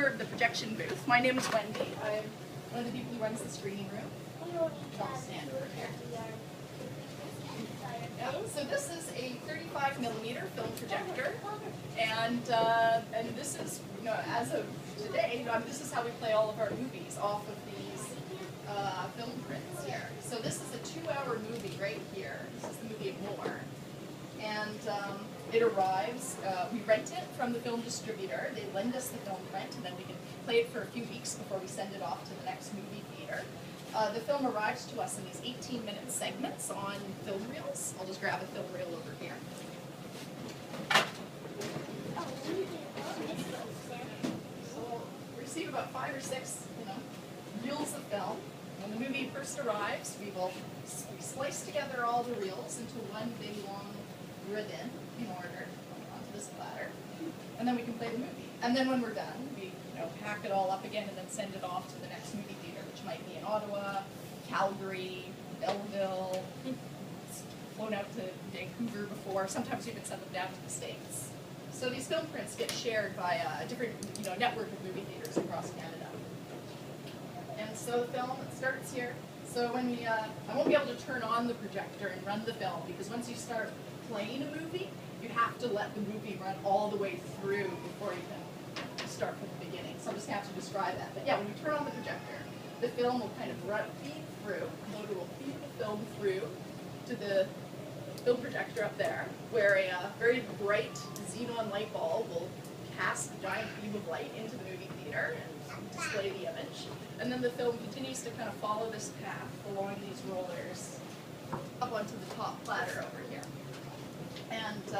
tour of the projection booth. My name is Wendy. I'm one of the people who runs the screening room. I'll stand over here. Yeah, so this is a 35mm film projector, and this is, as of today, this is how we play all of our movies, off of these film prints here. So this is a 2-hour movie right here. This is the movie More, and it arrives. We rent it from the film distributor. They lend us the film print, and then we can play it for a few weeks before we send it off to the next movie theater. The film arrives to us in these 18-minute segments on film reels. I'll just grab a film reel over here. So we'll receive about 5 or 6, reels of film. When the movie first arrives, we slice together all the reels into one big long ribbon in order onto this platter, and then we can play the movie. And then when we're done, we pack it all up again and then send it off to the next movie theater, which might be in Ottawa, Calgary, Belleville, flown out to Vancouver before. Sometimes we even send them down to the States. So these film prints get shared by a different network of movie theaters across Canada. And so the film starts here. So when we, I won't be able to turn on the projector and run the film, because once you start playing a movie, you have to let the movie run all the way through before you can start from the beginning. So I'm just going to have to describe that. But yeah, when we turn on the projector, the film will kind of feed through. The motor will feed the film through to the film projector up there, where a very bright xenon light bulb will cast a giant beam of light into the movie theater and display the image. And then the film continues to kind of follow this path along these rollers up onto the top platter over here. And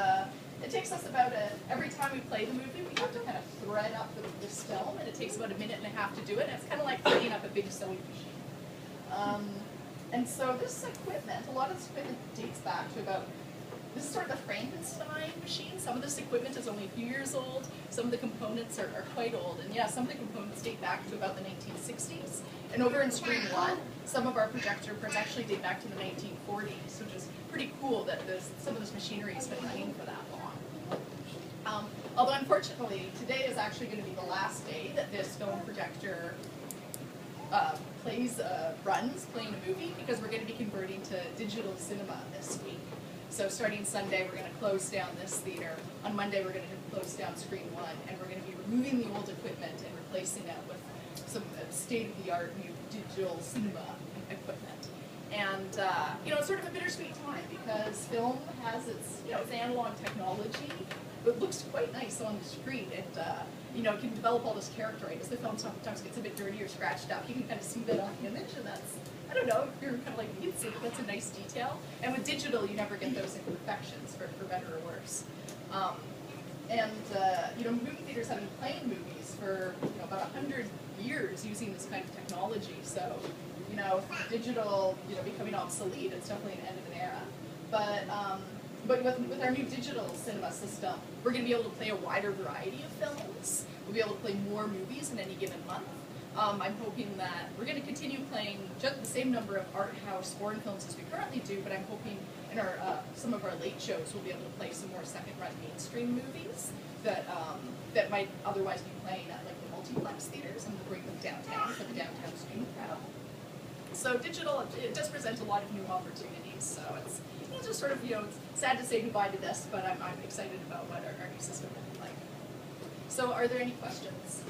it takes us about every time we play the movie, we have to kind of thread up this film, and it takes about 1.5 minutes to do it, and it's kind of like threading up a big sewing machine. And so this equipment, a lot of this equipment dates back to about, this is sort of the Frankenstein machine. Some of this equipment is only a few years old, some of the components are quite old, and yeah, some of the components date back to about the 1960s. And over in Screen 1, some of our projector prints actually date back to the 1940s, which is pretty cool that some of this machinery has been running for that long. Although unfortunately, today is actually going to be the last day that this film projector runs playing a movie, because we're going to be converting to digital cinema this week. So starting Sunday, we're going to close down this theater. On Monday, we're going to close down Screen 1, and we're going to be removing the old equipment and replacing it with some state-of-the-art new digital cinema equipment. And it's sort of a bittersweet time, because film has its analog technology. It looks quite nice on the screen, and it can develop all this character. As the film sometimes gets a bit dirty or scratched up, you can kind of see that on the image, and that's, I don't know, if you're kind of like me, that's a nice detail. And with digital, you never get those imperfections, for better or worse. Movie theaters have been playing movies for about 100 years using this kind of technology. So, digital, becoming obsolete, it's definitely an end of an era. But with our new digital cinema system, we're going to be able to play a wider variety of films. We'll be able to play more movies in any given month. I'm hoping that we're going to continue playing just the same number of art house foreign films as we currently do, but I'm hoping in some of our late shows we'll be able to play some more second-run mainstream movies that might otherwise be playing at like the multiplex theaters, and we'll bring them downtown for the downtown student crowd. So digital, it does present a lot of new opportunities. So it's just sort of, it's sad to say goodbye to this, but I'm excited about what our new system will be like. So are there any questions?